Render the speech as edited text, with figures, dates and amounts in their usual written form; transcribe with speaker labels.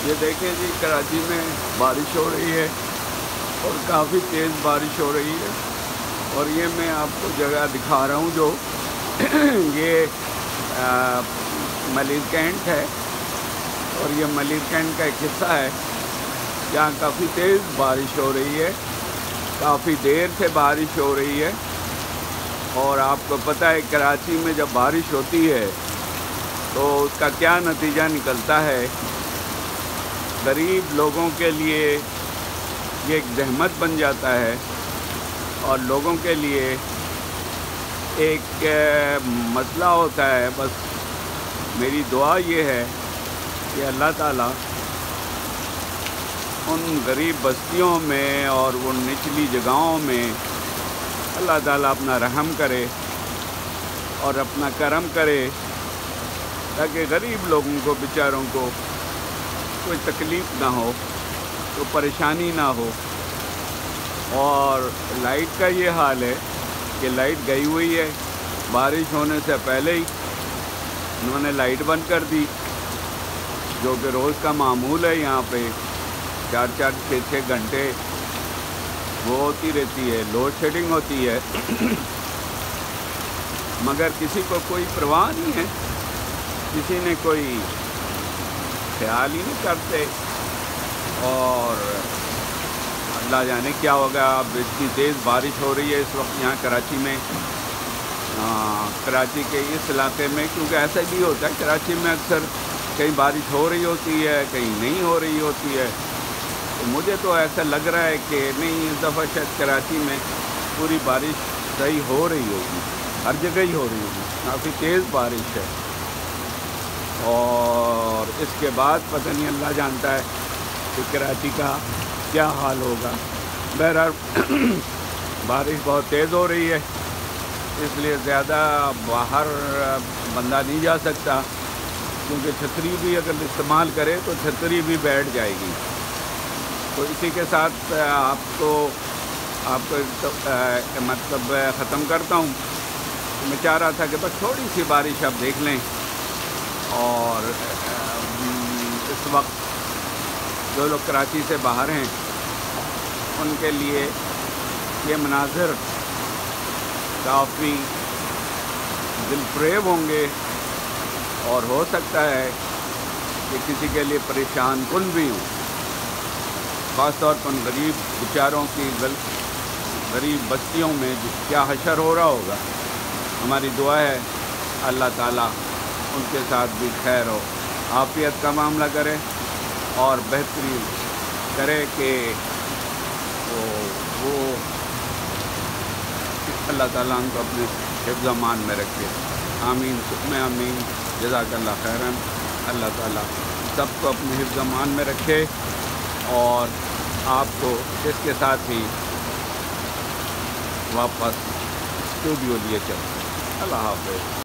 Speaker 1: یہ دیکھیں جی کراچی میں بارش ہو رہی ہے اور کافی تیز بارش ہو رہی ہے، اور یہ میں آپ کو جگہ دکھا رہا ہوں جو یہ ملیر کینٹ ہے، اور یہ ملیر کینٹ کا ایک حصہ ہے جہاں کافی تیز بارش ہو رہی ہے، کافی دیر سے بارش ہو رہی ہے۔ اور آپ کو پتہ ہے کراچی میں جب بارش ہوتی ہے تو اس کا کیا نتیجہ نکلتا ہے۔ غریب لوگوں کے لیے یہ ایک زحمت بن جاتا ہے، اور لوگوں کے لیے ایک مسئلہ ہوتا ہے۔ بس میری دعا یہ ہے کہ اللہ تعالیٰ ان غریب بستیوں میں اور ان نچلی جگہوں میں اللہ تعالیٰ اپنا رحم کرے اور اپنا کرم کرے، تاکہ غریب لوگوں کو بیچاروں کو کوئی تکلیف نہ ہو، کوئی پریشانی نہ ہو۔ اور لائٹ کا یہ حال ہے کہ لائٹ گئی ہوئی ہے، بارش ہونے سے پہلے ہی انہوں نے لائٹ بند کر دی، جو کہ روز کا معمول ہے۔ یہاں پہ 4-4 6-6 گھنٹے وہ ہوتی رہتی ہے، لوڈ شیڈنگ ہوتی ہے، مگر کسی کو کوئی پرواہ نہیں ہے، کسی نے کوئی خیال ہی نہیں کرتے، اور اللہ جانے کیا ہوگا۔ اب اتنی تیز بارش ہو رہی ہے اس وقت یہاں کراچی میں، کراچی کے اس علاقے میں، کیونکہ ایسا بھی ہوتا ہے کراچی میں اکثر کہیں بارش ہو رہی ہوتی ہے، کہیں نہیں ہو رہی ہوتی ہے۔ تو مجھے تو ایسا لگ رہا ہے کہ نہیں، اس دفعہ شاید کراچی میں پوری بارش صحیح ہو رہی ہوگی، ہر جگہ ہی ہو رہی ہوگی، کافی تیز بارش ہے۔ اور اس کے بعد پتہ نہیں، اللہ جانتا ہے کہ کراچی کا کیا حال ہوگا۔ بہرحال بارش بہت تیز ہو رہی ہے، اس لیے زیادہ باہر بندہ نہیں جا سکتا، کیونکہ چھتری بھی اگر استعمال کرے تو چھتری بھی بیٹھ جائے گی۔ تو اسی کے ساتھ آپ کو مطلب ختم کرتا ہوں۔ میں چاہ رہا تھا کہ بس تھوڑی سی بارش آپ دیکھ لیں، اور اس وقت جو لوگ کراچی سے باہر ہیں ان کے لیے یہ مناظر کافی دل فریب ہوں گے، اور ہو سکتا ہے کہ کسی کے لیے پریشان کن بھی ہوں، خاص طور پر ان غریب بیچاروں کی غریب بستیوں میں کیا حشر ہو رہا ہوگا۔ ہماری دعا ہے اللہ تعالیٰ ان کے ساتھ بھی خیر و عافیت کا معاملہ کرے، اور بہتری کرے کہ وہ اللہ تعالیٰ ان کو اپنے حفظ و امان میں رکھے۔ آمین ثم آمین، جزاک اللہ خیراً۔ اللہ تعالیٰ سب کو اپنے حفظ و امان میں رکھے، اور آپ کو اس کے ساتھ ہی واپس اسٹوڈیو لیے چلیں۔ اللہ حافظ۔